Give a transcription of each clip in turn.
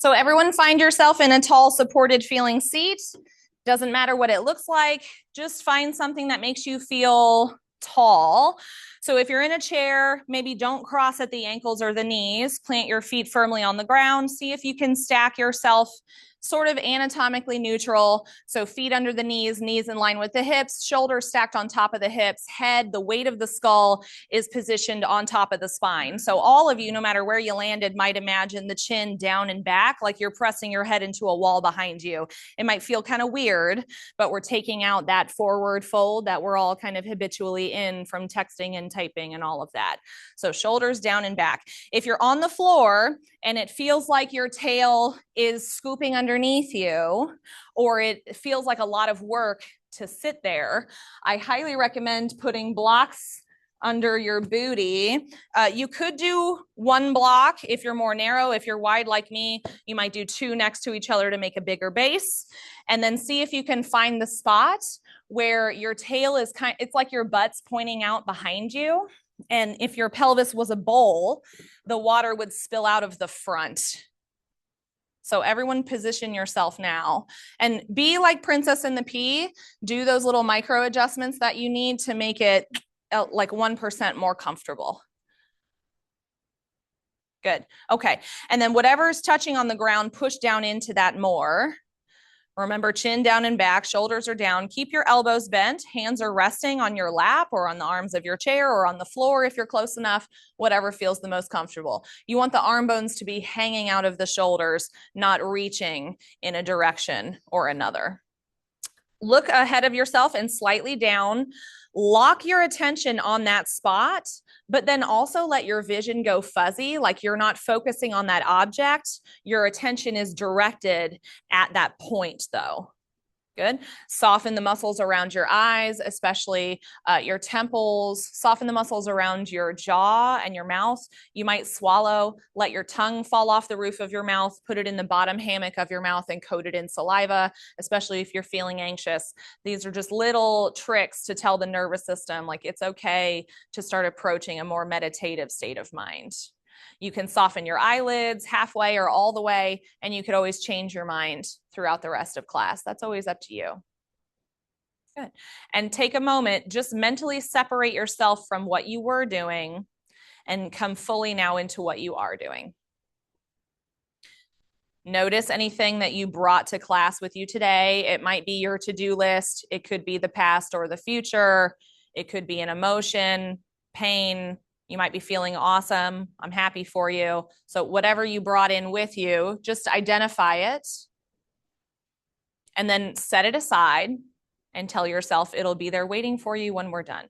So everyone find yourself in a tall, supported feeling seat. Doesn't matter what it looks like. Just find something that makes you feel tall. So if you're in a chair, maybe don't cross at the ankles or the knees. Plant your feet firmly on the ground. See if you can stack yourself sort of anatomically neutral. So feet under the knees, knees in line with the hips, shoulders stacked on top of the hips, head, the weight of the skull is positioned on top of the spine. So all of you, no matter where you landed, might imagine the chin down and back, like you're pressing your head into a wall behind you. It might feel kind of weird, but we're taking out that forward fold that we're all kind of habitually in from texting and typing and all of that. So shoulders down and back. If you're on the floor and it feels like your tail is scooping underneath you, or it feels like a lot of work to sit there, I highly recommend putting blocks under your booty. You could do one block if you're more narrow. If you're wide like me, you might do two next to each other to make a bigger base. And then see if you can find the spot where your tail is it's like your butt's pointing out behind you. And if your pelvis was a bowl, the water would spill out of the front. So everyone position yourself now and be like Princess and the Pea. Do those little micro adjustments that you need to make it like 1% more comfortable. Good. Okay. And then whatever's touching on the ground, push down into that more. Remember, chin down and back, shoulders are down. Keep your elbows bent. Hands are resting on your lap or on the arms of your chair or on the floor if you're close enough, whatever feels the most comfortable. You want the arm bones to be hanging out of the shoulders, not reaching in a direction or another. Look ahead of yourself and slightly down. Lock your attention on that spot, but then also let your vision go fuzzy, like you're not focusing on that object. Your attention is directed at that point, though. Good. Soften the muscles around your eyes, especially your temples. Soften the muscles around your jaw and your mouth. You might swallow, let your tongue fall off the roof of your mouth, put it in the bottom hammock of your mouth and coat it in saliva, especially if you're feeling anxious. These are just little tricks to tell the nervous system, like it's okay to start approaching a more meditative state of mind. You can soften your eyelids halfway or all the way, and you could always change your mind throughout the rest of class. That's always up to you. Good. And take a moment, just mentally separate yourself from what you were doing and come fully now into what you are doing. Notice anything that you brought to class with you today. It might be your to-do list. It could be the past or the future. It could be an emotion, pain. You might be feeling awesome. I'm happy for you. So whatever you brought in with you, just identify it and then set it aside and tell yourself it'll be there waiting for you when we're done.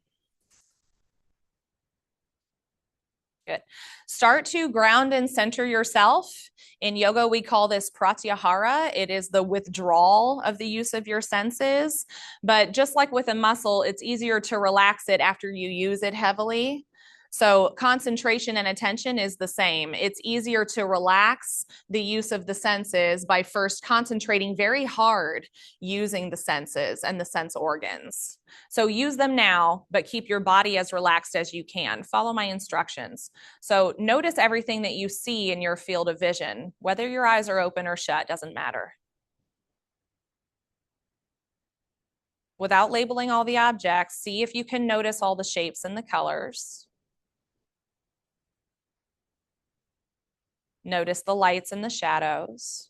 Good. Start to ground and center yourself. In yoga, we call this pratyahara. It is the withdrawal of the use of your senses. But just like with a muscle, it's easier to relax it after you use it heavily. So concentration and attention is the same. It's easier to relax the use of the senses by first concentrating very hard using the senses and the sense organs. So use them now, but keep your body as relaxed as you can. Follow my instructions. So notice everything that you see in your field of vision, whether your eyes are open or shut, doesn't matter. Without labeling all the objects, see if you can notice all the shapes and the colors. Notice the lights and the shadows.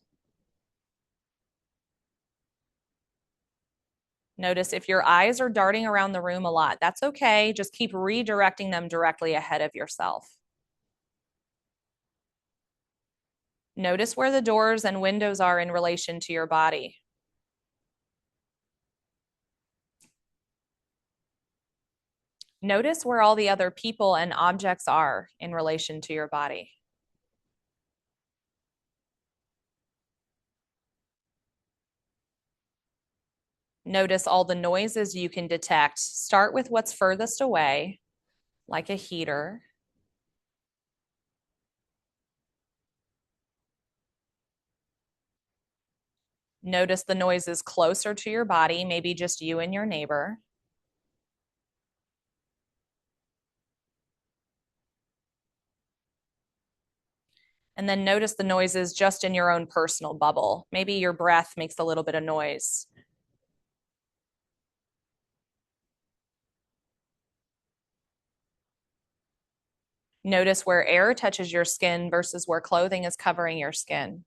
Notice if your eyes are darting around the room a lot. That's okay. Just keep redirecting them directly ahead of yourself. Notice where the doors and windows are in relation to your body. Notice where all the other people and objects are in relation to your body. Notice all the noises you can detect. Start with what's furthest away, like a heater. Notice the noises closer to your body, maybe just you and your neighbor. And then notice the noises just in your own personal bubble. Maybe your breath makes a little bit of noise. Notice where air touches your skin versus where clothing is covering your skin.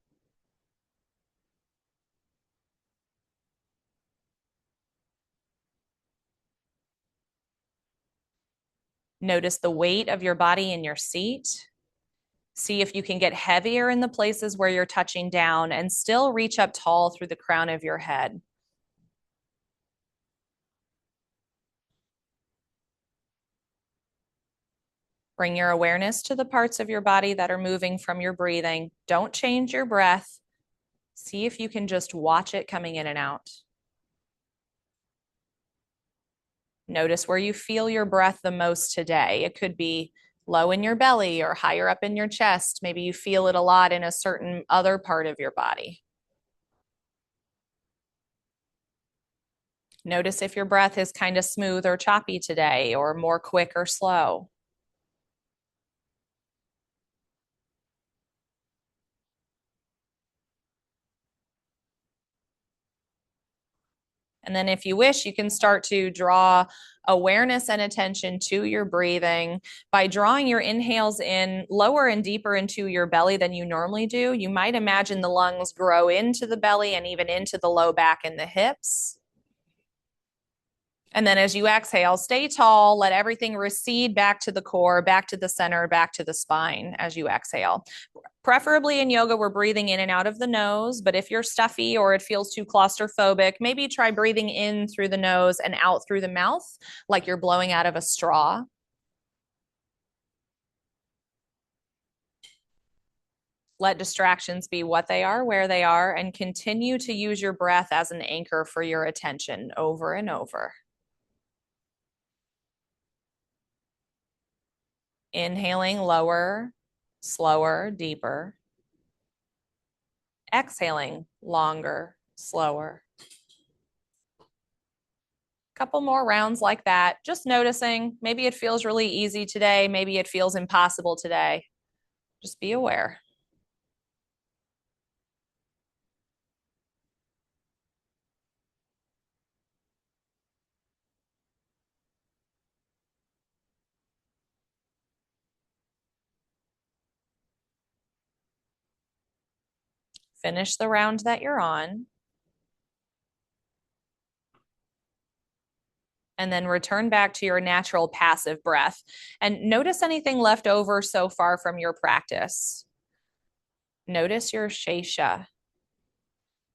Notice the weight of your body in your seat. See if you can get heavier in the places where you're touching down and still reach up tall through the crown of your head. Bring your awareness to the parts of your body that are moving from your breathing. Don't change your breath. See if you can just watch it coming in and out. Notice where you feel your breath the most today. It could be low in your belly or higher up in your chest. Maybe you feel it a lot in a certain other part of your body. Notice if your breath is kind of smooth or choppy today, or more quick or slow. And then if you wish, you can start to draw awareness and attention to your breathing by drawing your inhales in lower and deeper into your belly than you normally do. You might imagine the lungs grow into the belly and even into the low back and the hips. And then as you exhale, stay tall, let everything recede back to the core, back to the center, back to the spine as you exhale. Preferably in yoga, we're breathing in and out of the nose, but if you're stuffy or it feels too claustrophobic, maybe try breathing in through the nose and out through the mouth, like you're blowing out of a straw. Let distractions be what they are, where they are, and continue to use your breath as an anchor for your attention over and over. Inhaling lower, slower, deeper. Exhaling longer, slower. Couple more rounds like that. Just noticing, maybe it feels really easy today. Maybe it feels impossible today. Just be aware. Finish the round that you're on. And then return back to your natural passive breath. And notice anything left over so far from your practice. Notice your shesha.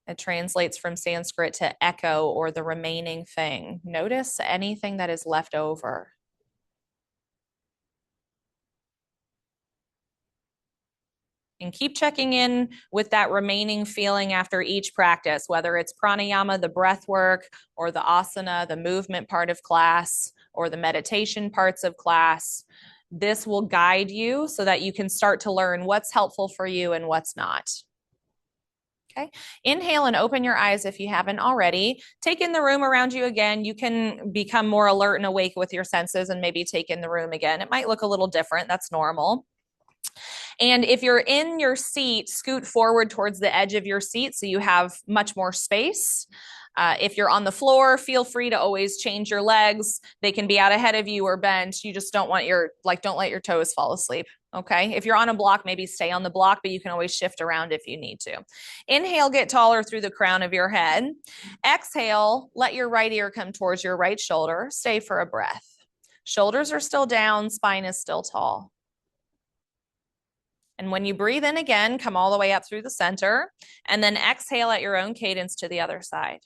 It translates from Sanskrit to echo or the remaining thing. Notice anything that is left over. And keep checking in with that remaining feeling after each practice, whether it's pranayama, the breath work, or the asana, the movement part of class, or the meditation parts of class. This will guide you so that you can start to learn what's helpful for you and what's not. Okay. Inhale and open your eyes if you haven't already. Take in the room around you again. You can become more alert and awake with your senses and maybe take in the room again. It might look a little different. That's normal. And if you're in your seat, scoot forward towards the edge of your seat so you have much more space. If you're on the floor, feel free to always change your legs. They can be out ahead of you or bent. You just don't want don't let your toes fall asleep. Okay. If you're on a block, maybe stay on the block, but you can always shift around if you need to. Inhale, get taller through the crown of your head. Exhale, let your right ear come towards your right shoulder. Stay for a breath. Shoulders are still down, spine is still tall. And when you breathe in again, come all the way up through the center and then exhale at your own cadence to the other side.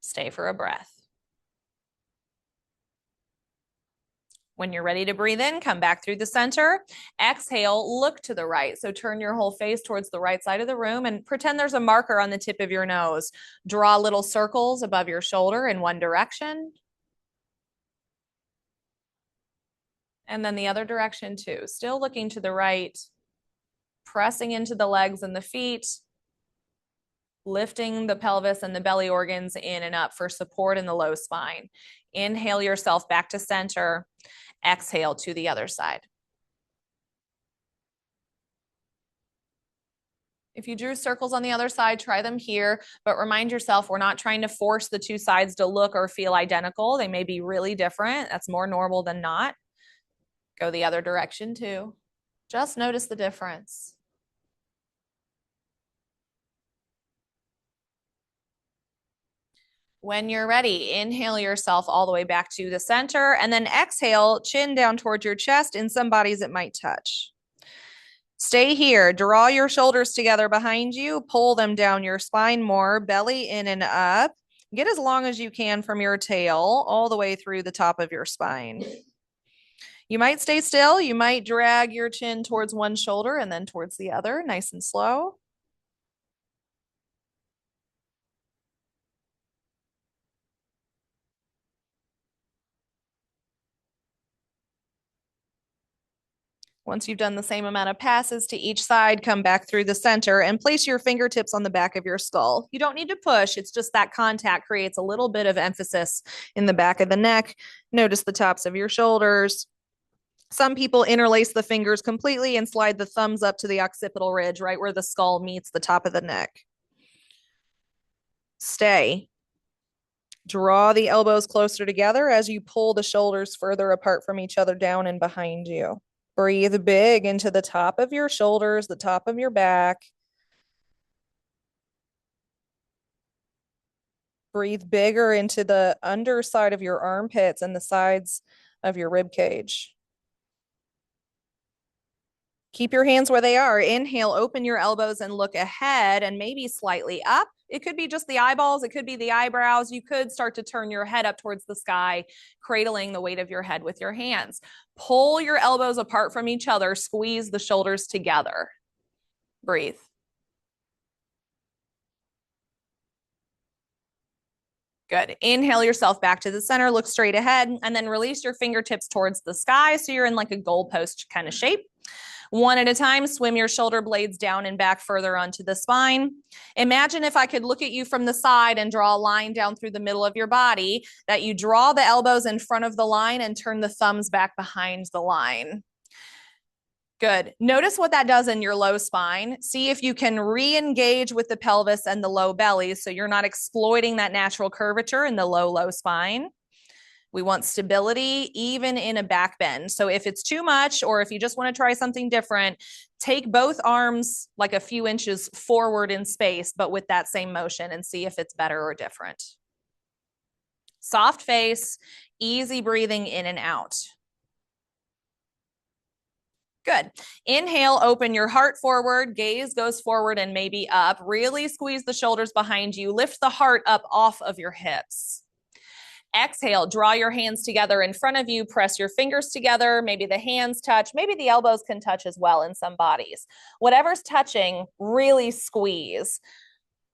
Stay for a breath. When you're ready to breathe in, come back through the center. Exhale, look to the right. So turn your whole face towards the right side of the room and pretend there's a marker on the tip of your nose. Draw little circles above your shoulder in one direction. And then the other direction too. Still looking to the right. Pressing into the legs and the feet, lifting the pelvis and the belly organs in and up for support in the low spine. Inhale yourself back to center. Exhale to the other side. If you drew circles on the other side, try them here, but remind yourself we're not trying to force the two sides to look or feel identical. They may be really different. That's more normal than not. Go the other direction too. Just notice the difference. When you're ready, inhale yourself all the way back to the center and then exhale, chin down towards your chest. In some bodies, it might touch. Stay here. Draw your shoulders together behind you. Pull them down your spine more. Belly in and up. Get as long as you can from your tail all the way through the top of your spine. You might stay still. You might drag your chin towards one shoulder and then towards the other, nice and slow. Once you've done the same amount of passes to each side, come back through the center and place your fingertips on the back of your skull. You don't need to push. It's just that contact creates a little bit of emphasis in the back of the neck. Notice the tops of your shoulders. Some people interlace the fingers completely and slide the thumbs up to the occipital ridge, right where the skull meets the top of the neck. Stay. Draw the elbows closer together as you pull the shoulders further apart from each other down and behind you. Breathe big into the top of your shoulders, the top of your back. Breathe bigger into the underside of your armpits and the sides of your rib cage. Keep your hands where they are. Inhale, open your elbows and look ahead and maybe slightly up. It could be just the eyeballs. It could be the eyebrows. You could start to turn your head up towards the sky, cradling the weight of your head with your hands. Pull your elbows apart from each other. Squeeze the shoulders together. Breathe. Good. Inhale yourself back to the center. Look straight ahead and then release your fingertips towards the sky. So you're in like a goalpost kind of shape. One at a time, swim your shoulder blades down and back further onto the spine. Imagine if I could look at you from the side and draw a line down through the middle of your body, that you draw the elbows in front of the line and turn the thumbs back behind the line. Good. Notice what that does in your low spine. See if you can re-engage with the pelvis and the low belly so you're not exploiting that natural curvature in the low spine. We want stability even in a back bend. So if it's too much or if you just want to try something different, take both arms like a few inches forward in space, but with that same motion and see if it's better or different. Soft face, easy breathing in and out. Good. Inhale, open your heart forward, gaze goes forward and maybe up. Really squeeze the shoulders behind you. Lift the heart up off of your hips. Exhale, draw your hands together in front of you, press your fingers together, maybe the hands touch, maybe the elbows can touch as well in some bodies. Whatever's touching, really squeeze.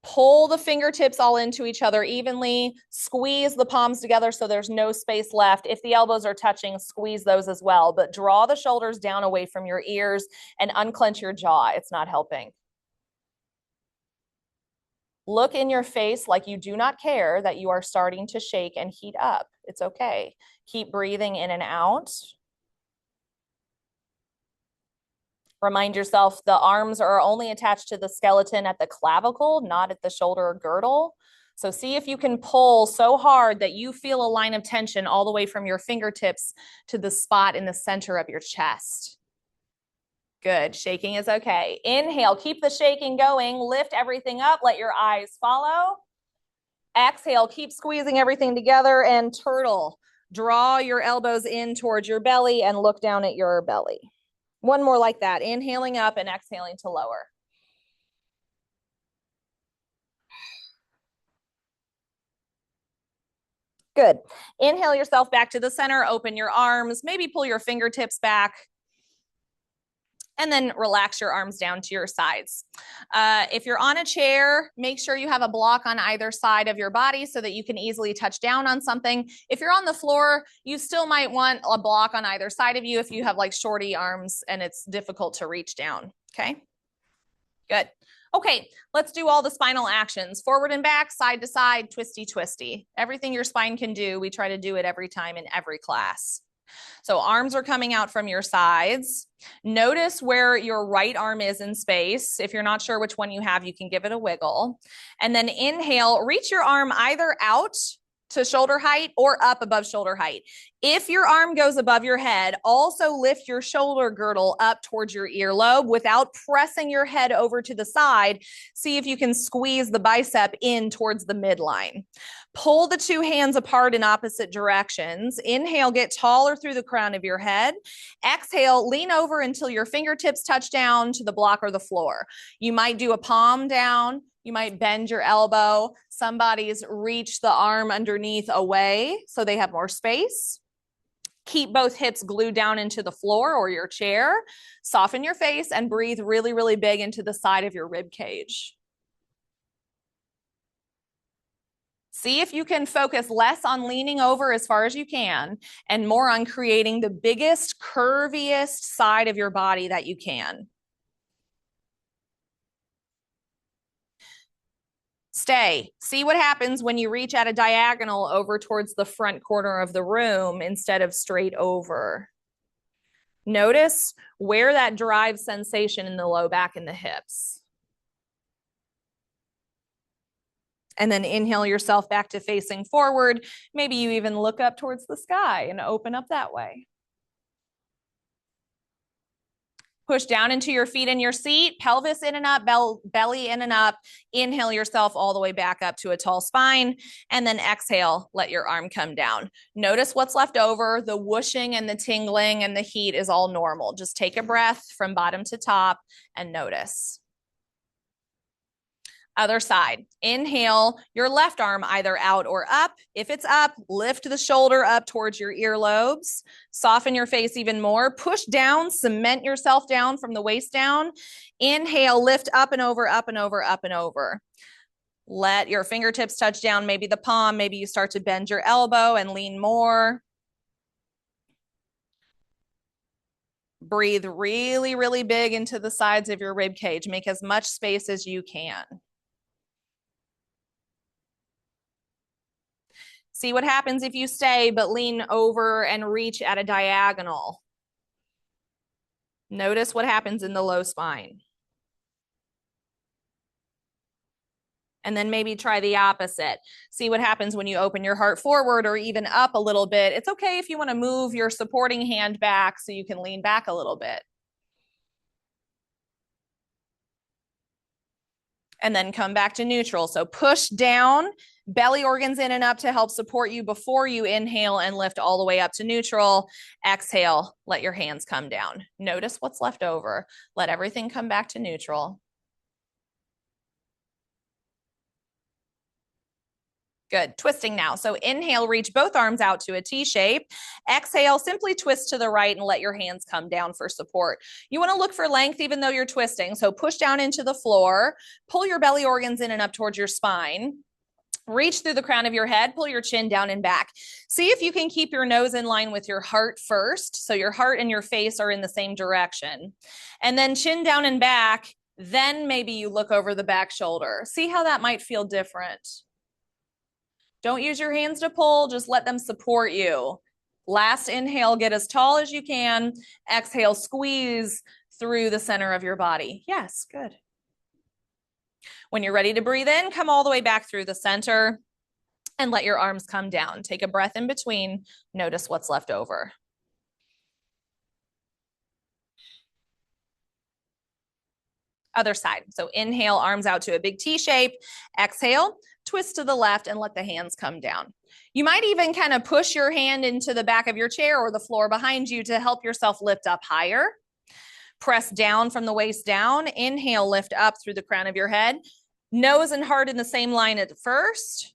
Pull the fingertips all into each other evenly, squeeze the palms together so there's no space left. If the elbows are touching, squeeze those as well, but draw the shoulders down away from your ears and unclench your jaw. It's not helping. Look in your face like you do not care that you are starting to shake and heat up. It's okay. Keep breathing in and out. Remind yourself the arms are only attached to the skeleton at the clavicle, not at the shoulder or girdle. So see if you can pull so hard that you feel a line of tension all the way from your fingertips to the spot in the center of your chest. Good. Shaking is okay. Inhale, keep the shaking going. Lift everything up. Let your eyes follow. Exhale, keep squeezing everything together and turtle. Draw your elbows in towards your belly and look down at your belly. One more like that. Inhaling up and exhaling to lower. Good. Inhale yourself back to the center. Open your arms. Maybe pull your fingertips back. And then relax your arms down to your sides. If you're on a chair, make sure you have a block on either side of your body so that you can easily touch down on something. If you're on the floor, you still might want a block on either side of you if you have like shorty arms and it's difficult to reach down. Okay, good. Okay, let's do all the spinal actions. Forward and back, side to side, twisty, twisty. Everything your spine can do, we try to do it every time in every class. So arms are coming out from your sides. Notice where your right arm is in space. If you're not sure which one you have, you can give it a wiggle. And then inhale, reach your arm either out to shoulder height or up above shoulder height. If your arm goes above your head, also lift your shoulder girdle up towards your earlobe without pressing your head over to the side. See if you can squeeze the bicep in towards the midline. Pull the two hands apart in opposite directions. Inhale, get taller through the crown of your head. Exhale, lean over until your fingertips touch down to the block or the floor. You might do a palm down. You might bend your elbow. Somebody's reach the arm underneath away so they have more space. Keep both hips glued down into the floor or your chair. Soften your face and breathe really, really big into the side of your rib cage. See if you can focus less on leaning over as far as you can and more on creating the biggest, curviest side of your body that you can. Stay. See what happens when you reach at a diagonal over towards the front corner of the room instead of straight over. Notice where that drives sensation in the low back and the hips. And then inhale yourself back to facing forward. Maybe you even look up towards the sky and open up that way. Push down into your feet in your seat, pelvis in and up, belly in and up. Inhale yourself all the way back up to a tall spine. And then exhale, let your arm come down. Notice what's left over. The whooshing and the tingling and the heat is all normal. Just take a breath from bottom to top and notice. Other side. Inhale your left arm either out or up. If it's up, lift the shoulder up towards your earlobes. Soften your face even more. Push down, cement yourself down from the waist down. Inhale, lift up and over, up and over, up and over. Let your fingertips touch down, maybe the palm. Maybe you start to bend your elbow and lean more. Breathe really, really big into the sides of your rib cage. Make as much space as you can. See what happens if you stay, but lean over and reach at a diagonal. Notice what happens in the low spine. And then maybe try the opposite. See what happens when you open your heart forward or even up a little bit. It's okay if you want to move your supporting hand back so you can lean back a little bit. And then come back to neutral. So push down, belly organs in and up to help support you before you inhale and lift all the way up to neutral. Exhale, let your hands come down. Notice what's left over. Let everything come back to neutral. Good. Twisting now. So inhale, reach both arms out to a T shape. Exhale, simply twist to the right and let your hands come down for support. You want to look for length even though you're twisting. So push down into the floor, pull your belly organs in and up towards your spine. Reach through the crown of your head, pull your chin down and back. See if you can keep your nose in line with your heart first. So your heart and your face are in the same direction. And then chin down and back. Then maybe you look over the back shoulder. See how that might feel different. Don't use your hands to pull, just let them support you. Last inhale, get as tall as you can. Exhale, squeeze through the center of your body. Yes, good. When you're ready to breathe in, come all the way back through the center and let your arms come down. Take a breath in between. Notice what's left over. Other side. So inhale, arms out to a big T shape. Exhale, twist to the left and let the hands come down. You might even kind of push your hand into the back of your chair or the floor behind you to help yourself lift up higher. Press down from the waist down. Inhale, lift up through the crown of your head. Nose and heart in the same line at first.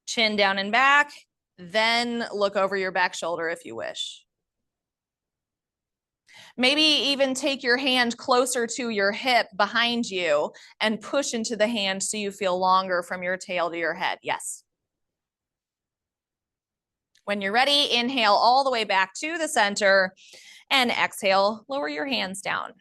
Chin down and back. Then look over your back shoulder if you wish. Maybe even take your hand closer to your hip behind you and push into the hand so you feel longer from your tail to your head. Yes. When you're ready, inhale all the way back to the center and exhale, lower your hands down.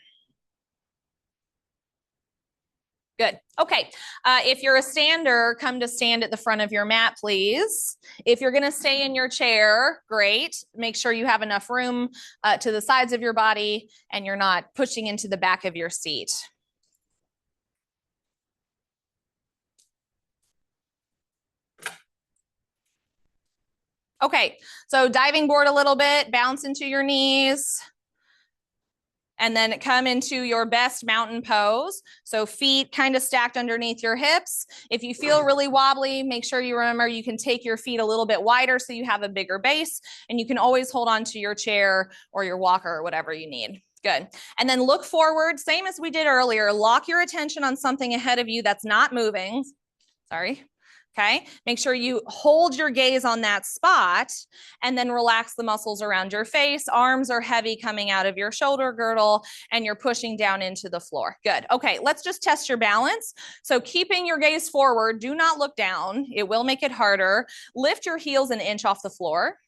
Good. Okay. If you're a stander, come to stand at the front of your mat, please. If you're going to stay in your chair, great. Make sure you have enough room to the sides of your body and you're not pushing into the back of your seat. Okay. So diving board a little bit, bounce into your knees. And then come into your best mountain pose. So feet kind of stacked underneath your hips. If you feel really wobbly, make sure you remember you can take your feet a little bit wider so you have a bigger base, and you can always hold on to your chair or your walker or whatever you need. Good. And then look forward, same as we did earlier. Lock your attention on something ahead of you that's not moving. Sorry. Okay. Make sure you hold your gaze on that spot and then relax the muscles around your face. Arms are heavy coming out of your shoulder girdle and you're pushing down into the floor. Good. Okay. Let's just test your balance. So keeping your gaze forward, do not look down. It will make it harder. Lift your heels an inch off the floor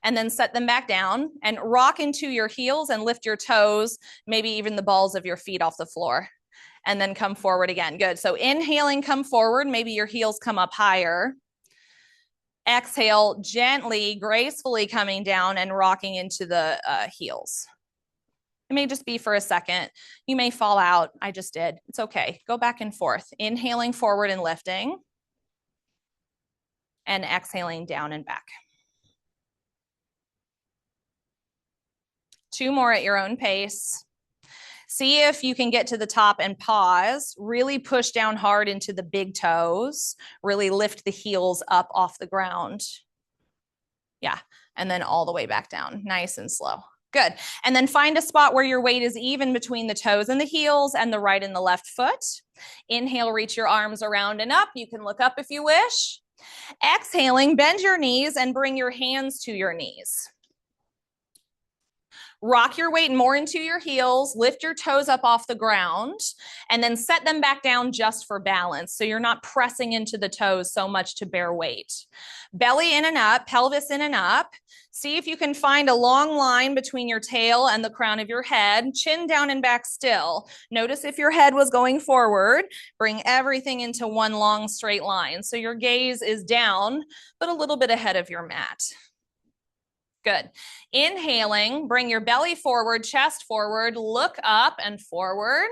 and then set them back down and rock into your heels and lift your toes, maybe even the balls of your feet off the floor. And then come forward again. Good. So inhaling, come forward. Maybe your heels come up higher. Exhale, gently, gracefully coming down and rocking into the heels. It may just be for a second. You may fall out. I just did. It's okay. Go back and forth. Inhaling forward and lifting. And exhaling down and back. 2 more at your own pace. See if you can get to the top and pause. Really push down hard into the big toes. Really lift the heels up off the ground. Yeah, and then all the way back down, nice and slow. Good. And then find a spot where your weight is even between the toes and the heels and the right and the left foot. Inhale, reach your arms around and up. You can look up if you wish. Exhaling, bend your knees and bring your hands to your knees. Rock your weight more into your heels, lift your toes up off the ground, and then set them back down just for balance. So you're not pressing into the toes so much to bear weight. Belly in and up, pelvis in and up. See if you can find a long line between your tail and the crown of your head, chin down and back still. Notice if your head was going forward, bring everything into one long straight line. So your gaze is down, but a little bit ahead of your mat. Good. Inhaling, bring your belly forward, chest forward, look up and forward.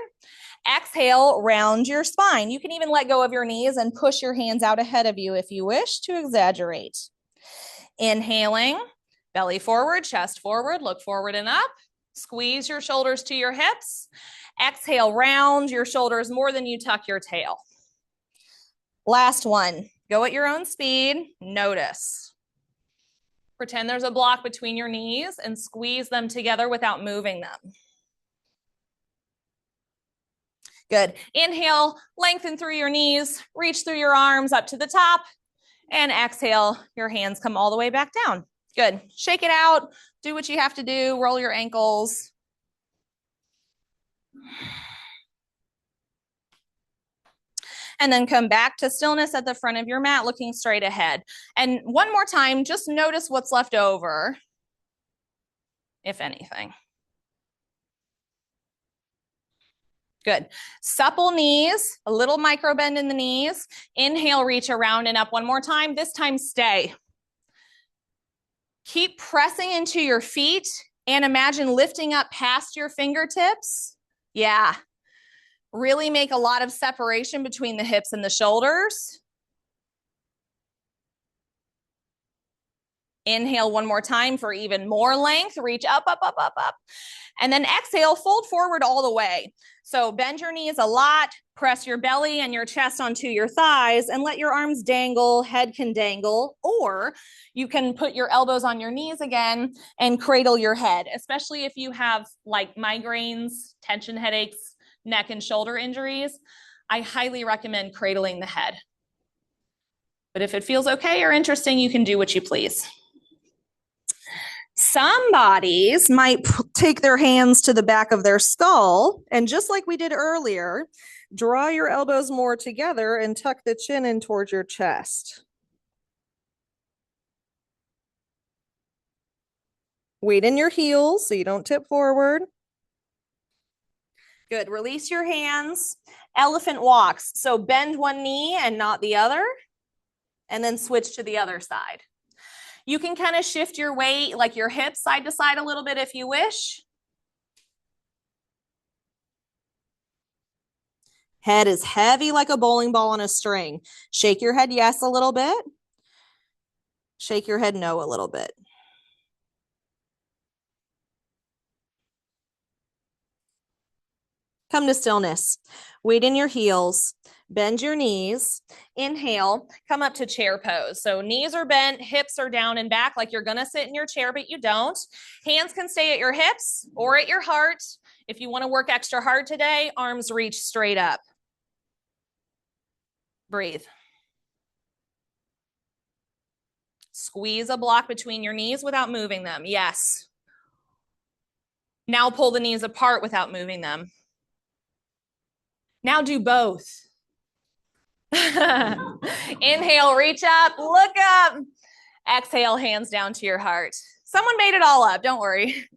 Exhale, round your spine. You can even let go of your knees and push your hands out ahead of you if you wish to exaggerate. Inhaling, belly forward, chest forward, look forward and up. Squeeze your shoulders to your hips. Exhale, round your shoulders more than you tuck your tail. Last one. Go at your own speed. Notice. Pretend there's a block between your knees and squeeze them together without moving them. Good. Inhale, lengthen through your knees, reach through your arms up to the top, and exhale, your hands come all the way back down. Good. Shake it out. Do what you have to do. Roll your ankles. And then come back to stillness at the front of your mat, looking straight ahead. And one more time, just notice what's left over, if anything. Good. Supple knees, a little micro bend in the knees. Inhale, reach around and up one more time. This time, stay. Keep pressing into your feet and imagine lifting up past your fingertips. Yeah. Really make a lot of separation between the hips and the shoulders. Inhale one more time for even more length. Reach up, up, up, up, up. And then exhale, fold forward all the way. So bend your knees a lot, press your belly and your chest onto your thighs and let your arms dangle, head can dangle, or you can put your elbows on your knees again and cradle your head, especially if you have like migraines, tension headaches, neck and shoulder injuries. I highly recommend cradling the head. But if it feels okay or interesting, you can do what you please. Some bodies might take their hands to the back of their skull, and just like we did earlier, draw your elbows more together and tuck the chin in towards your chest. Weight in your heels so you don't tip forward. Good. Release your hands. Elephant walks. So bend one knee and not the other, and then switch to the other side. You can kind of shift your weight, like your hips side to side a little bit if you wish. Head is heavy like a bowling ball on a string. Shake your head yes a little bit. Shake your head no a little bit. Come to stillness. Weight in your heels. Bend your knees. Inhale, come up to chair pose. So knees are bent, hips are down and back like you're going to sit in your chair, but you don't. Hands can stay at your hips or at your heart. If you want to work extra hard today, arms reach straight up. Breathe. Squeeze a block between your knees without moving them. Yes. Now pull the knees apart without moving them. Now do both. Inhale, reach up, look up. Exhale, hands down to your heart. Someone made it all up, don't worry.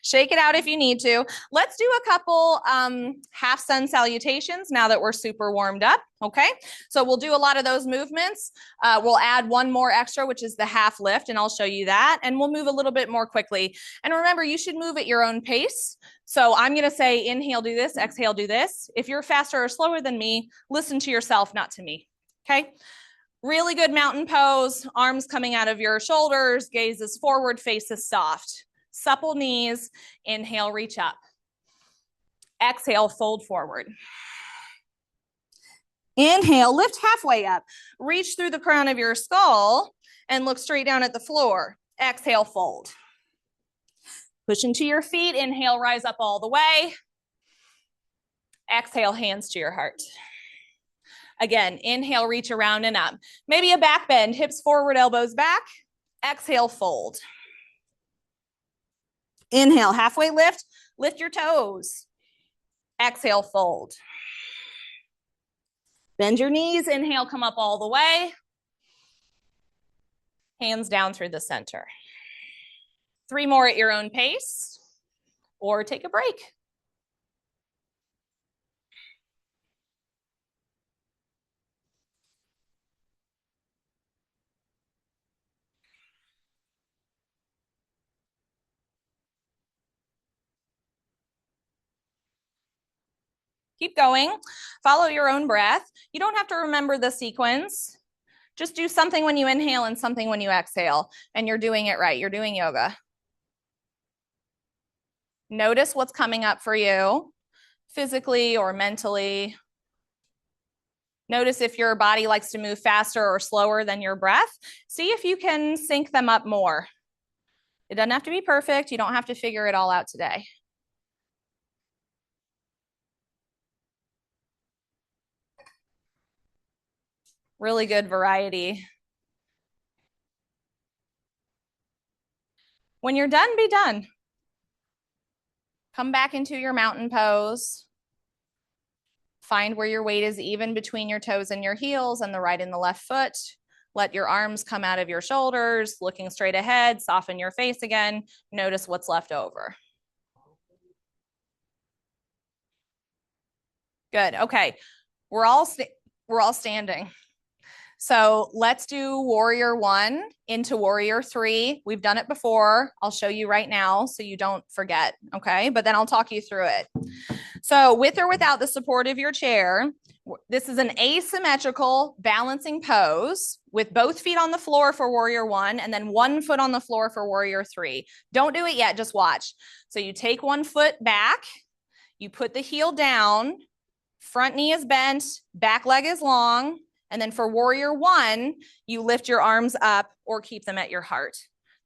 Shake it out if you need to. Let's do a couple half sun salutations now that we're super warmed up, okay? So we'll do a lot of those movements. We'll add one more extra, which is the half lift, and I'll show you that. And we'll move a little bit more quickly. And remember, you should move at your own pace. So I'm gonna say, inhale, do this, exhale, do this. If you're faster or slower than me, listen to yourself, not to me, okay? Really good mountain pose, arms coming out of your shoulders, gaze is forward, face is soft. Supple knees, inhale, reach up. Exhale, fold forward. Inhale, lift halfway up. Reach through the crown of your skull and look straight down at the floor. Exhale, fold. Push into your feet, inhale, rise up all the way. Exhale, hands to your heart. Again, inhale, reach around and up. Maybe a back bend, hips forward, elbows back. Exhale, fold. Inhale, halfway lift, lift your toes. Exhale, fold. Bend your knees, inhale, come up all the way. Hands down through the center. 3 more at your own pace, or take a break. Keep going. Follow your own breath. You don't have to remember the sequence. Just do something when you inhale and something when you exhale, and you're doing it right. You're doing yoga. Notice what's coming up for you, physically or mentally. Notice if your body likes to move faster or slower than your breath. See if you can sync them up more. It doesn't have to be perfect. You don't have to figure it all out today. Really good variety. When you're done, be done. Come back into your mountain pose. Find where your weight is even between your toes and your heels and the right and the left foot. Let your arms come out of your shoulders, looking straight ahead, soften your face again. Notice what's left over. Good, okay. We're all standing. So let's do warrior 1 into warrior 3. We've done it before. I'll show you right now so you don't forget, okay? But then I'll talk you through it. So with or without the support of your chair, this is an asymmetrical balancing pose with both feet on the floor for warrior 1 and then 1 foot on the floor for warrior 3. Don't do it yet, just watch. So you take 1 foot back, you put the heel down, front knee is bent, back leg is long, and then for warrior 1, you lift your arms up or keep them at your heart.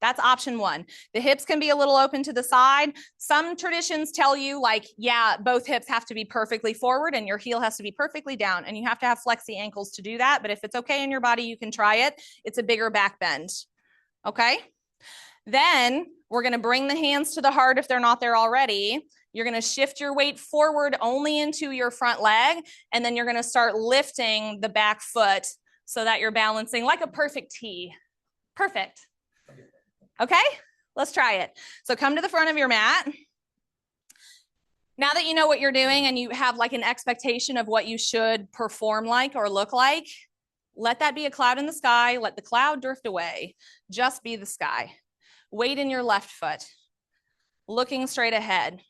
That's option 1. The hips can be a little open to the side. Some traditions tell you like, yeah, both hips have to be perfectly forward and your heel has to be perfectly down, and you have to have flexy ankles to do that. But if it's okay in your body, you can try it. It's a bigger back bend, okay? Then we're gonna bring the hands to the heart if they're not there already. You're gonna shift your weight forward only into your front leg, and then you're gonna start lifting the back foot so that you're balancing like a perfect T. Perfect. Okay, let's try it. So come to the front of your mat. Now that you know what you're doing and you have like an expectation of what you should perform like or look like, let that be a cloud in the sky. Let the cloud drift away. Just be the sky. Weight in your left foot, looking straight ahead.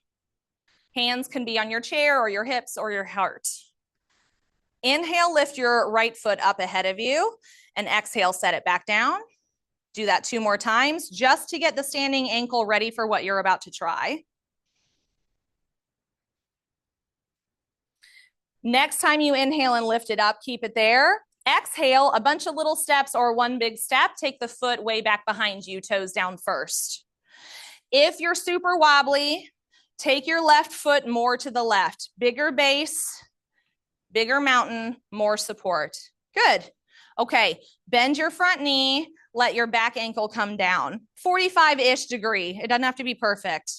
Hands can be on your chair or your hips or your heart. Inhale, lift your right foot up ahead of you, and exhale, set it back down. Do that 2 more times just to get the standing ankle ready for what you're about to try. Next time you inhale and lift it up, keep it there. Exhale, a bunch of little steps or one big step. Take the foot way back behind you, toes down first. If you're super wobbly, take your left foot more to the left. Bigger base, bigger mountain, more support. Good. Okay, bend your front knee, let your back ankle come down. 45-ish degree. It doesn't have to be perfect.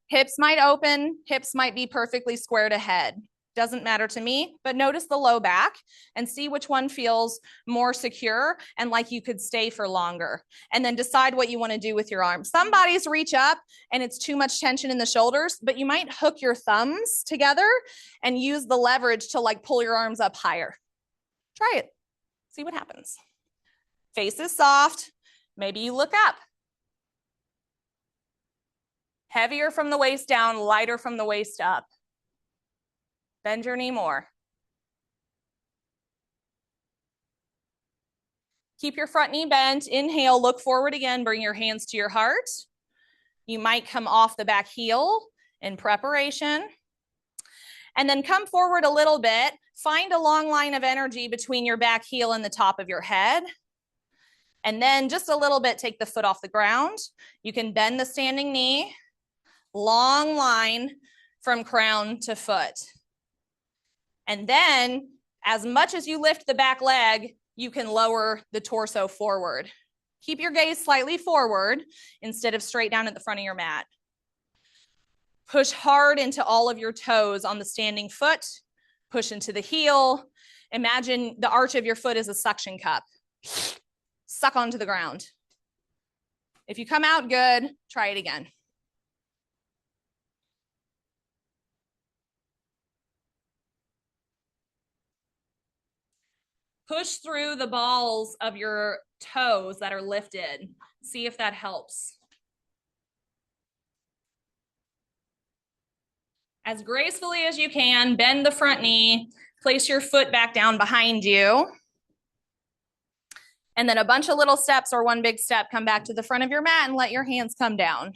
Hips might open, hips might be perfectly squared ahead. Doesn't matter to me, but notice the low back and see which one feels more secure and like you could stay for longer. And then decide what you want to do with your arms. Some bodies reach up and it's too much tension in the shoulders, but you might hook your thumbs together and use the leverage to like pull your arms up higher. Try it. See what happens. Face is soft. Maybe you look up. Heavier from the waist down, lighter from the waist up. Bend your knee more. Keep your front knee bent. Inhale, look forward again. Bring your hands to your heart. You might come off the back heel in preparation. And then come forward a little bit. Find a long line of energy between your back heel and the top of your head. And then just a little bit, take the foot off the ground. You can bend the standing knee. Long line from crown to foot. And then, as much as you lift the back leg, you can lower the torso forward. Keep your gaze slightly forward instead of straight down at the front of your mat. Push hard into all of your toes on the standing foot. Push into the heel. Imagine the arch of your foot is a suction cup. Suck onto the ground. If you come out good, try it again. Push through the balls of your toes that are lifted. See if that helps. As gracefully as you can, bend the front knee, place your foot back down behind you. And then a bunch of little steps or one big step, come back to the front of your mat and let your hands come down.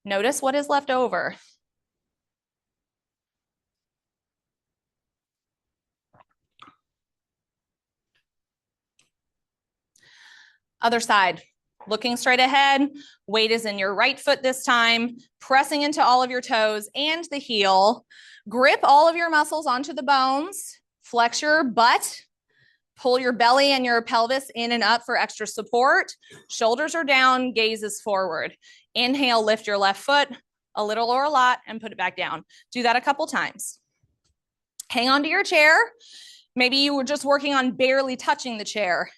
Notice what is left over. Other side, looking straight ahead. Weight is in your right foot this time, pressing into all of your toes and the heel. Grip all of your muscles onto the bones. Flex your butt. Pull your belly and your pelvis in and up for extra support. Shoulders are down, gaze is forward. Inhale, lift your left foot a little or a lot and put it back down. Do that a couple times. Hang on to your chair. Maybe you were just working on barely touching the chair.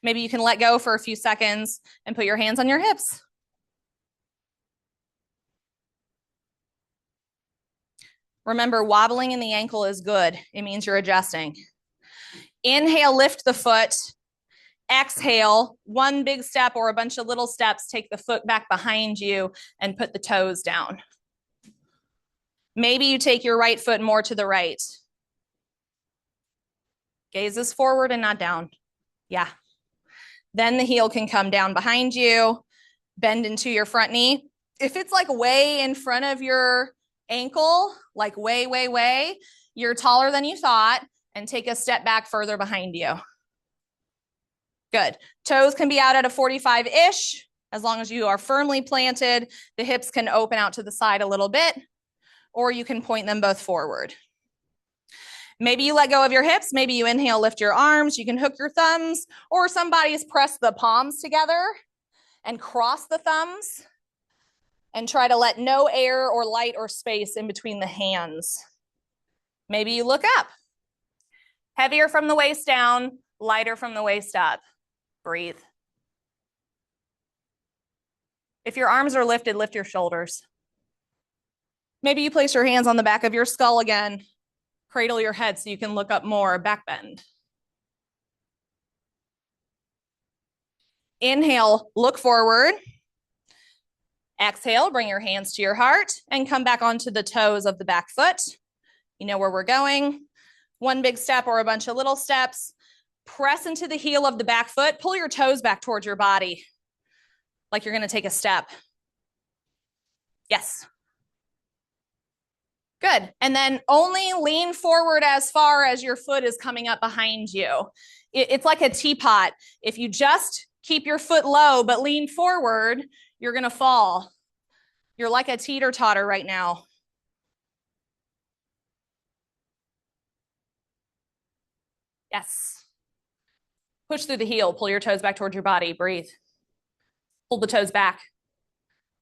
Maybe you can let go for a few seconds and put your hands on your hips. Remember, wobbling in the ankle is good. It means you're adjusting. Inhale, lift the foot. Exhale, one big step or a bunch of little steps, take the foot back behind you and put the toes down. Maybe you take your right foot more to the right. Gaze is forward and not down. Yeah. Then the heel can come down behind you, bend into your front knee. If it's like way in front of your ankle, like way, you're taller than you thought, and take a step back further behind you. Good. Toes can be out at a 45-ish. As long as you are firmly planted, the hips can open out to the side a little bit, or you can point them both forward. Maybe you let go of your hips. Maybe you inhale, lift your arms. You can hook your thumbs, or some bodies press the palms together and cross the thumbs and try to let no air or light or space in between the hands. Maybe you look up. Heavier from the waist down, lighter from the waist up. Breathe. If your arms are lifted, lift your shoulders. Maybe you place your hands on the back of your skull again. Cradle your head so you can look up more, back bend. Inhale, look forward. Exhale, bring your hands to your heart and come back onto the toes of the back foot. You know where we're going. One big step or a bunch of little steps. Press into the heel of the back foot. Pull your toes back towards your body like you're going to take a step. Yes. Good. And then only lean forward as far as your foot is coming up behind you. It's like a teapot. If you just keep your foot low but lean forward, you're going to fall. You're like a teeter-totter right now. Yes. Push through the heel. Pull your toes back towards your body. Breathe. Pull the toes back.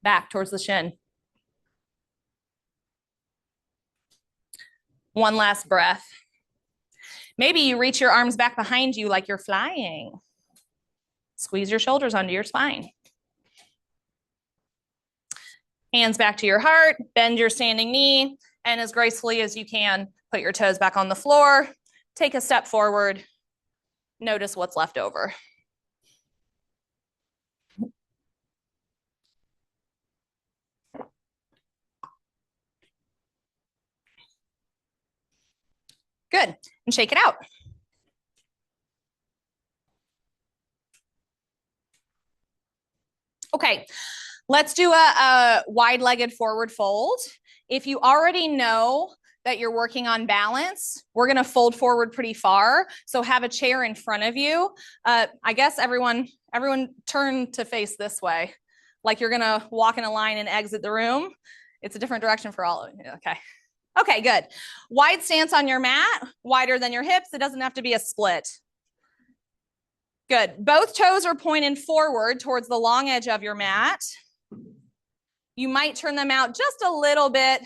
Back towards the shin. One last breath. Maybe you reach your arms back behind you like you're flying. Squeeze your shoulders under your spine. Hands back to your heart, bend your standing knee, and as gracefully as you can, put your toes back on the floor. Take a step forward. Notice what's left over. Good. And shake it out. Okay, let's do a wide-legged forward fold. If you already know that you're working on balance, we're going to fold forward pretty far. So have a chair in front of you. I guess everyone turn to face this way, like you're going to walk in a line and exit the room. It's a different direction for all of you. Okay. Okay, good. Wide stance on your mat, wider than your hips. It doesn't have to be a split. Good. Both toes are pointed forward towards the long edge of your mat. You might turn them out just a little bit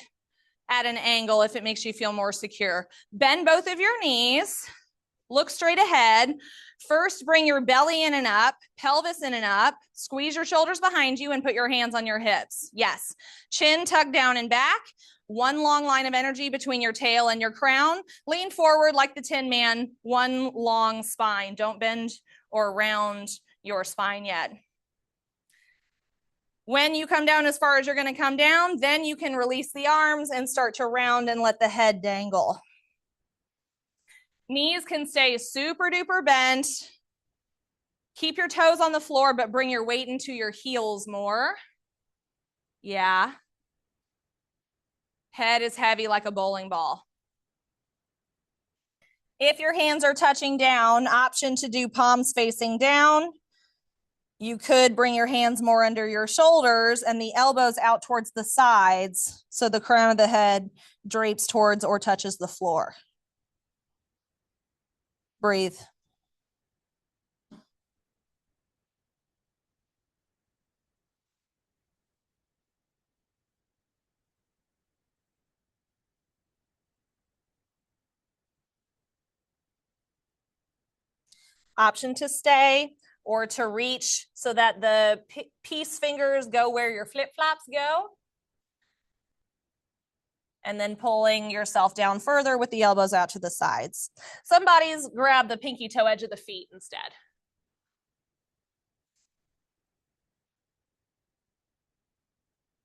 at an angle if it makes you feel more secure. Bend both of your knees. Look straight ahead. First, bring your belly in and up, pelvis in and up. Squeeze your shoulders behind you and put your hands on your hips. Yes. Chin tucked down and back. One long line of energy between your tail and your crown. Lean forward like the Tin Man. One long spine. Don't bend or round your spine yet. When you come down as far as you're going to come down, then you can release the arms and start to round and let the head dangle. Knees can stay super duper bent. Keep your toes on the floor, but bring your weight into your heels more. Yeah. Head is heavy like a bowling ball. If your hands are touching down, option to do palms facing down. You could bring your hands more under your shoulders and the elbows out towards the sides so the crown of the head drapes towards or touches the floor. Breathe. Option to stay or to reach so that the peace fingers go where your flip-flops go. And then pulling yourself down further with the elbows out to the sides. Some bodies grab the pinky toe edge of the feet instead.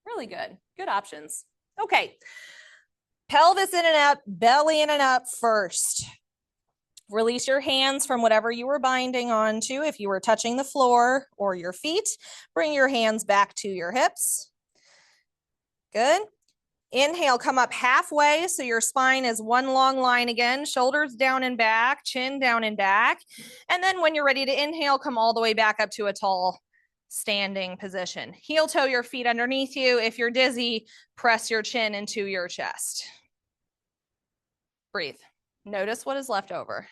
Really good. Good options. Okay. Pelvis in and up, belly in and up first. Release your hands from whatever you were binding onto. If you were touching the floor or your feet, bring your hands back to your hips. Good. Inhale, come up halfway so your spine is one long line again, shoulders down and back, chin down and back. And then when you're ready to inhale, come all the way back up to a tall standing position. Heel toe your feet underneath you. If you're dizzy, press your chin into your chest. Breathe. Notice what is left over.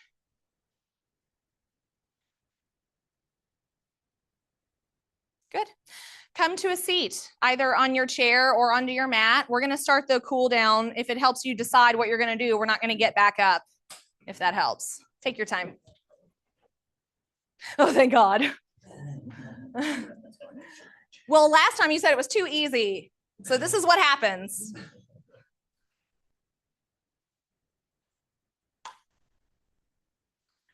Good. Come to a seat, either on your chair or onto your mat. We're going to start the cool down. If it helps you decide what you're going to do, we're not going to get back up, if that helps. Take your time. Oh, thank God. Well, last time you said it was too easy. So this is what happens.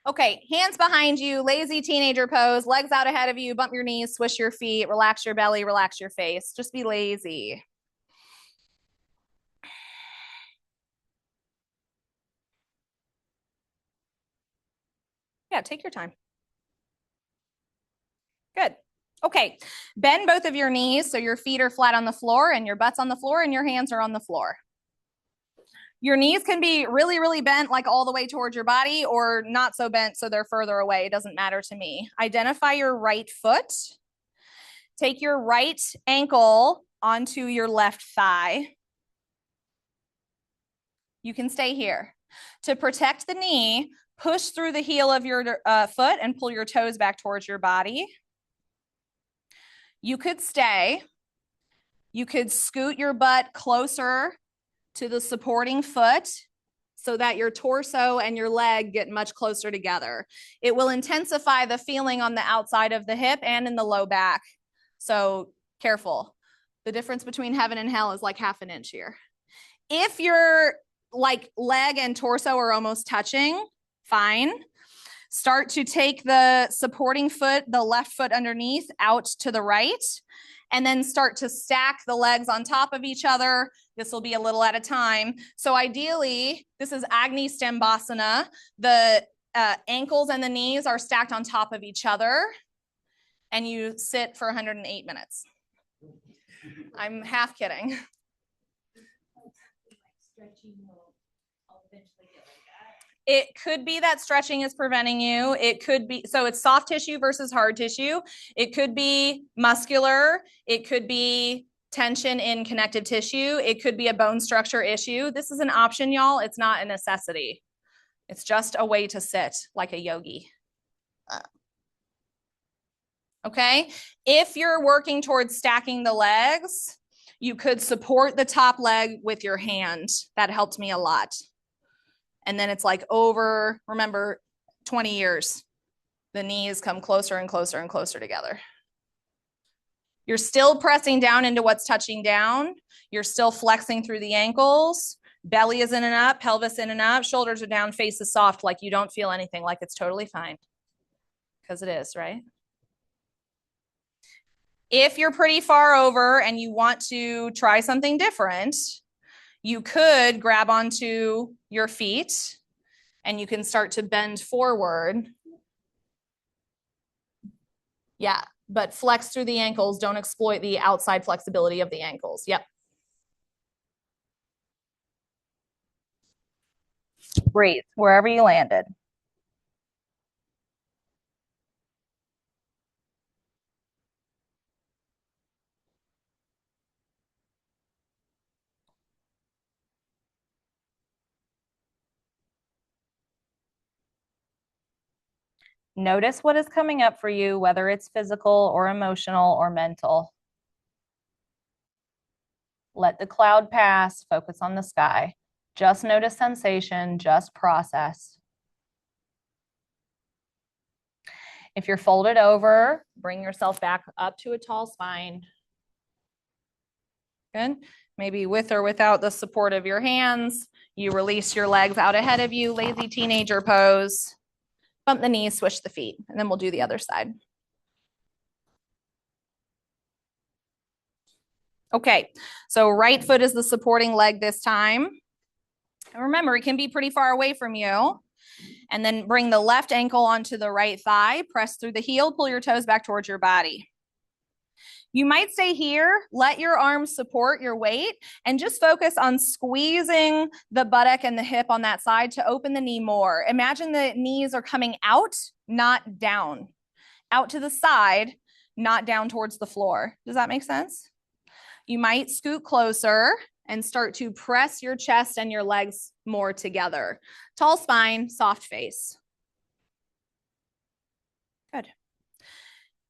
Okay, hands behind you, lazy teenager pose, legs out ahead of you, bump your knees, swish your feet, relax your belly, relax your face. Just be lazy. Yeah, take your time. Good. Okay, bend both of your knees so your feet are flat on the floor and your butt's on the floor and your hands are on the floor. Your knees can be really, really bent, like all the way towards your body, or not so bent so they're further away. It doesn't matter to me. Identify your right foot. Take your right ankle onto your left thigh. You can stay here. To protect the knee, push through the heel of your foot and pull your toes back towards your body. You could stay. You could scoot your butt closer to the supporting foot so that your torso and your leg get much closer together. It will intensify the feeling on the outside of the hip and in the low back. So careful. The difference between heaven and hell is like half an inch here. If your like leg and torso are almost touching, fine. Start to take the supporting foot, the left foot underneath, out to the right, and then start to stack the legs on top of each other. This will be a little at a time. So ideally, this is Agni Stambhasana. The ankles and the knees are stacked on top of each other, and you sit for 108 minutes. I'm half kidding. It could be that stretching is preventing you. It could be, so it's soft tissue versus hard tissue. It could be muscular. It could be tension in connective tissue. It could be a bone structure issue. This is an option, y'all. It's not a necessity. It's just a way to sit like a yogi. Okay. If you're working towards stacking the legs, you could support the top leg with your hand. That helped me a lot. And then it's like over, remember, 20 years, the knees come closer and closer and closer together. You're still pressing down into what's touching down. You're still flexing through the ankles. Belly is in and up, pelvis in and up, shoulders are down, face is soft, like you don't feel anything, like it's totally fine. Because it is, right? If you're pretty far over and you want to try something different, you could grab onto your feet and you can start to bend forward. Yeah, but flex through the ankles. Don't exploit the outside flexibility of the ankles. Yep. Breathe wherever you landed. Notice what is coming up for you, whether it's physical or emotional or mental. Let the cloud pass, focus on the sky. Just notice sensation, just process. If you're folded over, bring yourself back up to a tall spine. Good. Maybe with or without the support of your hands, you release your legs out ahead of you, lazy teenager pose. Bump the knees, swish the feet, and then we'll do the other side. Okay, so right foot is the supporting leg this time. And remember, it can be pretty far away from you. And then bring the left ankle onto the right thigh, press through the heel, pull your toes back towards your body. You might stay here, let your arms support your weight, and just focus on squeezing the buttock and the hip on that side to open the knee more. Imagine the knees are coming out, not down. Out to the side, not down towards the floor. Does that make sense? You might scoot closer and start to press your chest and your legs more together. Tall spine, soft face. Good.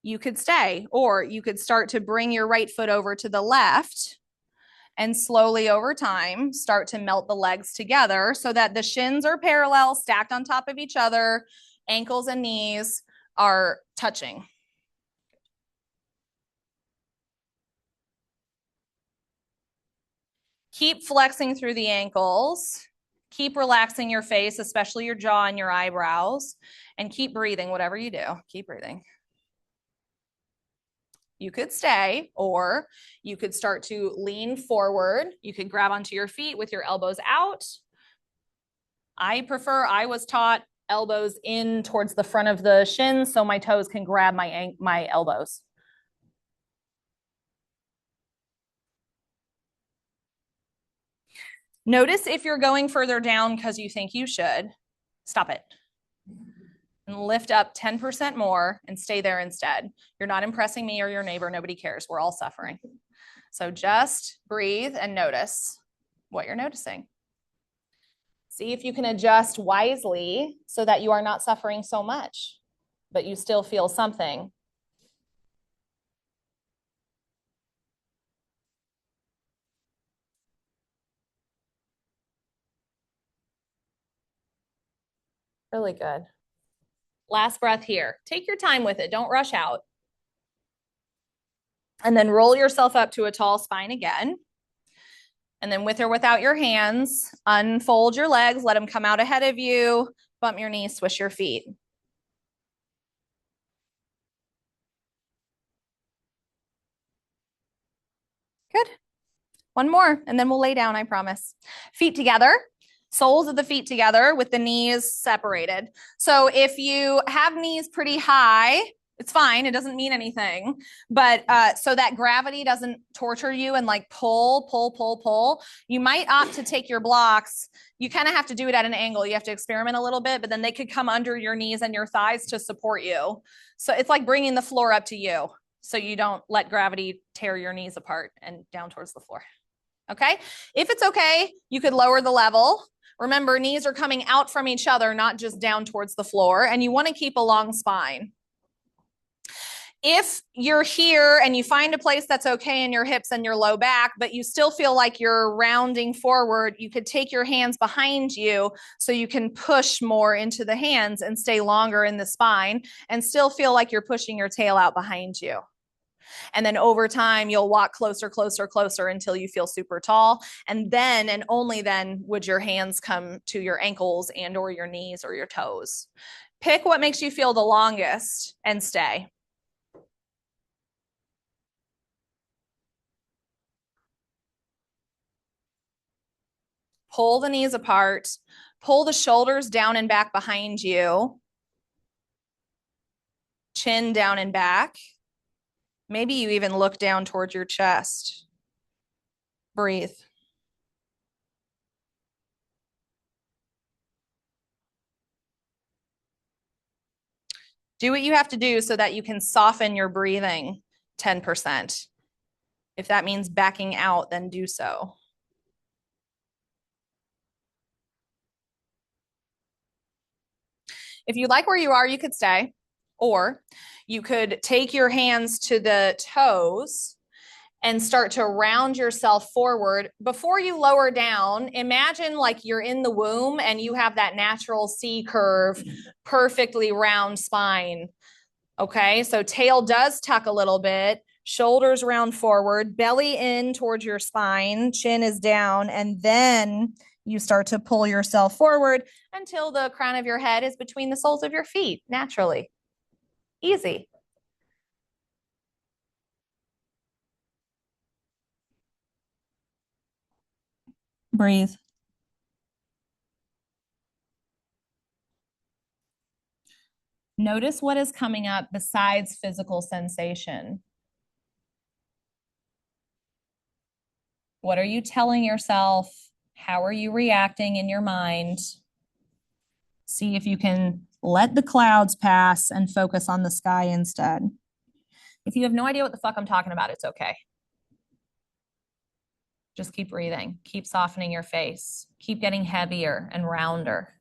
You could stay, or you could start to bring your right foot over to the left and slowly over time start to melt the legs together so that the shins are parallel, stacked on top of each other, ankles and knees are touching. Keep flexing through the ankles. Keep relaxing your face, especially your jaw and your eyebrows, and keep breathing, whatever you do. Keep breathing. You could stay, or you could start to lean forward. You could grab onto your feet with your elbows out. I was taught elbows in towards the front of the shins so my toes can grab my elbows. Notice if you're going further down because you think you should, stop it. And lift up 10% more and stay there instead. You're not impressing me or your neighbor. Nobody cares. We're all suffering. So just breathe and notice what you're noticing. See if you can adjust wisely so that you are not suffering so much, but you still feel something. Really good. Last breath here. Take your time with it. Don't rush out. And then roll yourself up to a tall spine again. And then with or without your hands, unfold your legs, let them come out ahead of you, bump your knees, swish your feet. Good. One more, and then we'll lay down, I promise. Feet together, soles of the feet together with the knees separated. So if you have knees pretty high, it's fine. It doesn't mean anything. But so that gravity doesn't torture you and like pull, you might opt to take your blocks. You kind of have to do it at an angle. You have to experiment a little bit, but then they could come under your knees and your thighs to support you. So it's like bringing the floor up to you so you don't let gravity tear your knees apart and down towards the floor. Okay? If it's okay, you could lower the level. Remember, knees are coming out from each other, not just down towards the floor, and you want to keep a long spine. If you're here and you find a place that's okay in your hips and your low back, but you still feel like you're rounding forward, you could take your hands behind you so you can push more into the hands and stay longer in the spine and still feel like you're pushing your tail out behind you. And then over time, you'll walk closer until you feel super tall. And then, and only then, would your hands come to your ankles and or your knees or your toes. Pick what makes you feel the longest and stay. Pull the knees apart. Pull the shoulders down and back behind you. Chin down and back. Maybe you even look down towards your chest. Breathe. Do what you have to do so that you can soften your breathing 10%. If that means backing out, then do so. If you like where you are, you could stay, or you could take your hands to the toes and start to round yourself forward. Before you lower down, imagine like you're in the womb and you have that natural C curve, perfectly round spine. Okay, so tail does tuck a little bit, shoulders round forward, belly in towards your spine, chin is down, and then you start to pull yourself forward until the crown of your head is between the soles of your feet, naturally. Easy. Breathe. Notice what is coming up besides physical sensation. What are you telling yourself? How are you reacting in your mind? See if you can let the clouds pass and focus on the sky instead. If you have no idea what the fuck I'm talking about, it's okay. Just keep breathing. Keep softening your face. Keep getting heavier and rounder.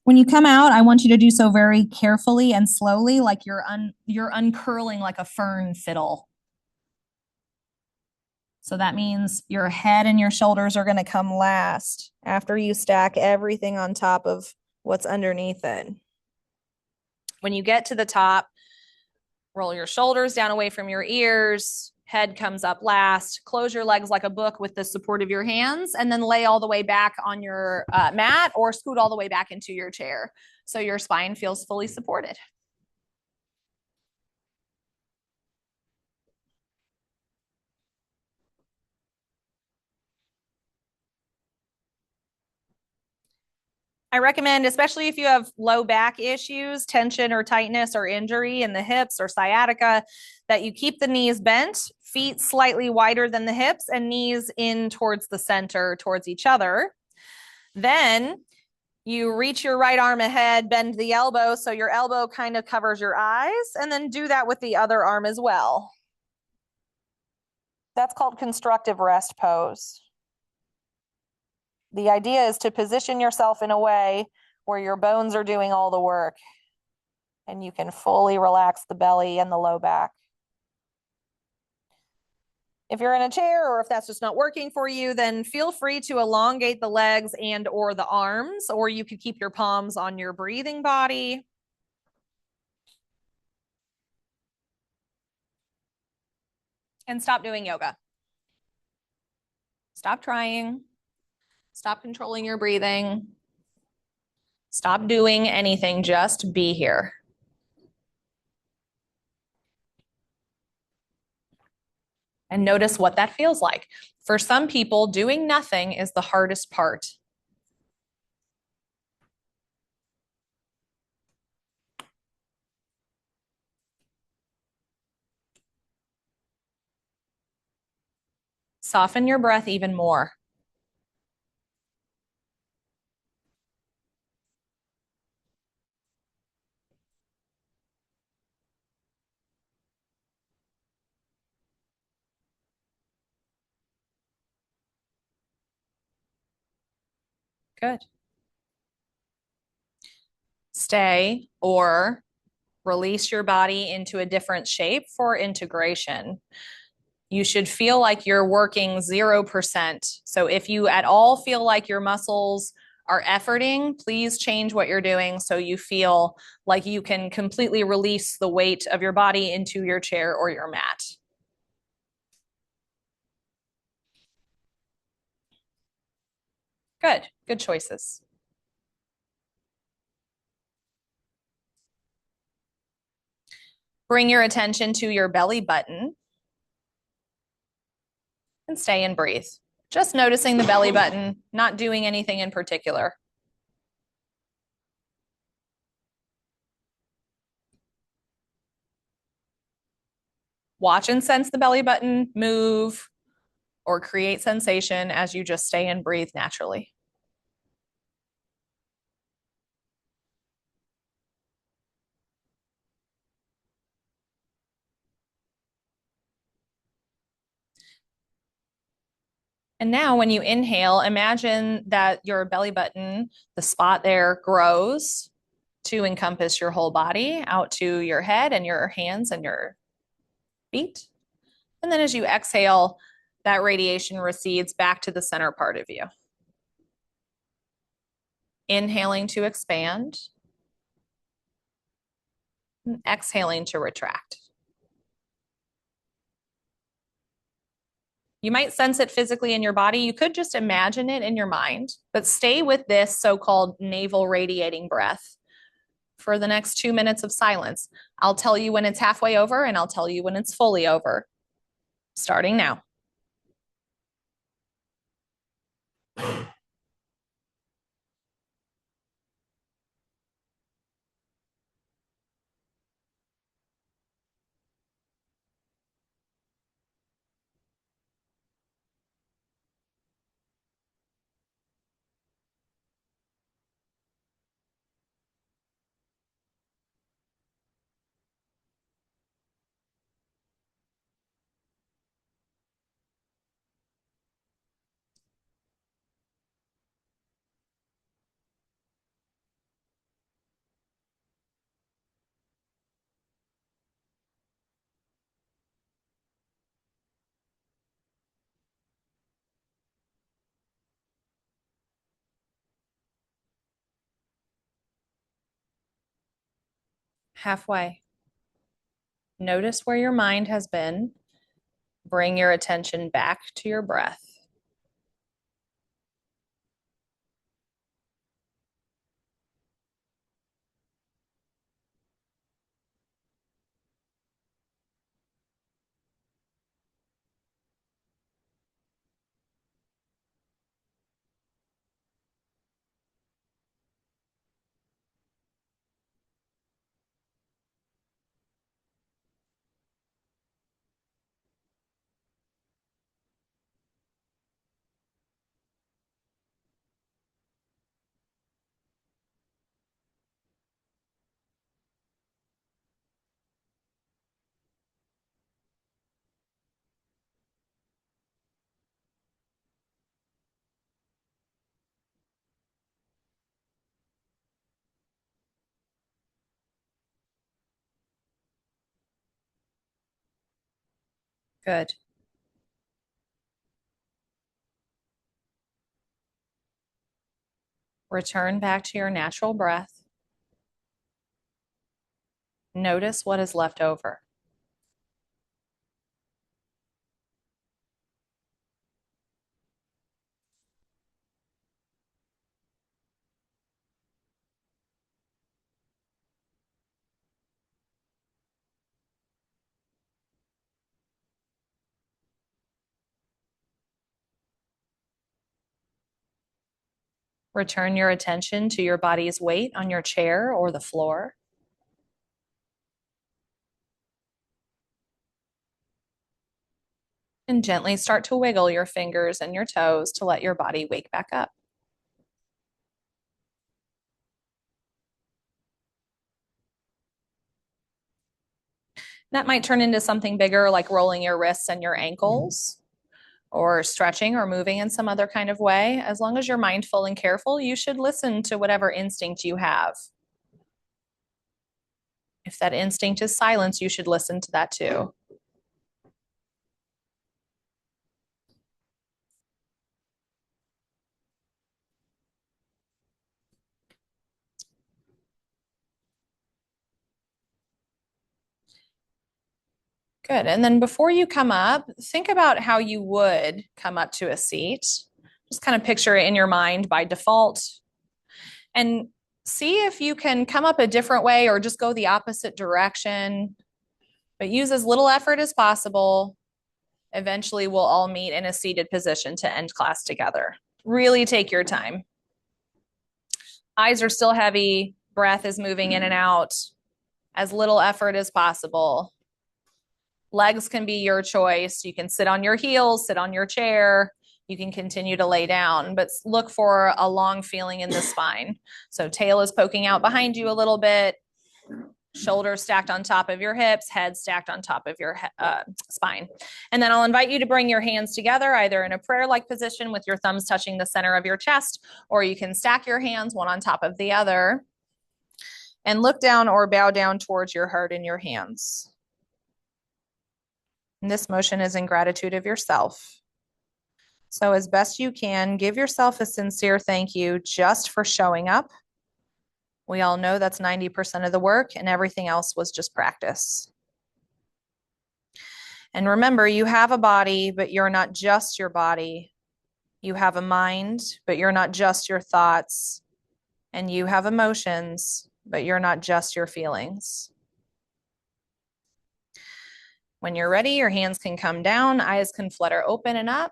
When you come out, I want you to do so very carefully and slowly, like you're uncurling like a fern fiddle. So that means your head and your shoulders are going to come last after you stack everything on top of what's underneath it. When you get to the top, Roll your shoulders down away from your ears. Head comes up last. Close your legs like a book with the support of your hands, and then lay all the way back on your mat or scoot all the way back into your chair so your spine feels fully supported. I recommend, especially if you have low back issues, tension or tightness or injury in the hips or sciatica, that you keep the knees bent, feet slightly wider than the hips, and knees in towards the center, towards each other. Then you reach your right arm ahead, bend the elbow so your elbow kind of covers your eyes, and then do that with the other arm as well. That's called constructive rest pose. The idea is to position yourself in a way where your bones are doing all the work and you can fully relax the belly and the low back. If you're in a chair or if that's just not working for you, then feel free to elongate the legs and or the arms, or you could keep your palms on your breathing body. And stop doing yoga. Stop trying. Stop controlling your breathing. Stop doing anything. Just be here. And notice what that feels like. For some people, doing nothing is the hardest part. Soften your breath even more. Good. Stay or release your body into a different shape for integration. You should feel like you're working 0%. So if you at all feel like your muscles are efforting, please change what you're doing so you feel like you can completely release the weight of your body into your chair or your mat. Good. Good choices. Bring your attention to your belly button and stay and breathe. Just noticing the belly button, not doing anything in particular. Watch and sense the belly button move or create sensation as you just stay and breathe naturally. And now when you inhale, imagine that your belly button, the spot there, grows to encompass your whole body out to your head and your hands and your feet. And then as you exhale, that radiation recedes back to the center part of you. Inhaling to expand, and exhaling to retract. You might sense it physically in your body. You could just imagine it in your mind, but stay with this so-called navel radiating breath for the next 2 minutes of silence. I'll tell you when it's halfway over and I'll tell you when it's fully over. Starting now. Halfway. Notice where your mind has been. Bring your attention back to your breath. Good. Return back to your natural breath. Notice what is left over. Return your attention to your body's weight on your chair or the floor. And gently start to wiggle your fingers and your toes to let your body wake back up. That might turn into something bigger, like rolling your wrists and your ankles, or stretching or moving in some other kind of way. As long as you're mindful and careful, you should listen to whatever instinct you have. If that instinct is silence, you should listen to that too. Good. And then before you come up, think about how you would come up to a seat. Just kind of picture it in your mind by default. And see if you can come up a different way or just go the opposite direction. But use as little effort as possible. Eventually, we'll all meet in a seated position to end class together. Really take your time. Eyes are still heavy. Breath is moving in and out. As little effort as possible. Legs can be your choice. You can sit on your heels, sit on your chair. You can continue to lay down, but look for a long feeling in the spine. So tail is poking out behind you a little bit, shoulders stacked on top of your hips, head stacked on top of your spine. And then I'll invite you to bring your hands together, either in a prayer-like position with your thumbs touching the center of your chest, or you can stack your hands one on top of the other and look down or bow down towards your heart in your hands. And this motion is in gratitude of yourself. So as best you can, give yourself a sincere thank you just for showing up. We all know that's 90% of the work, and everything else was just practice. And remember, you have a body, but you're not just your body. You have a mind, but you're not just your thoughts. And you have emotions, but you're not just your feelings. When you're ready, your hands can come down, eyes can flutter open and up.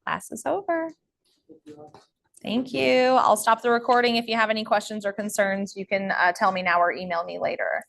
Class is over. Thank you. I'll stop the recording. If you have any questions or concerns, you can tell me now or email me later.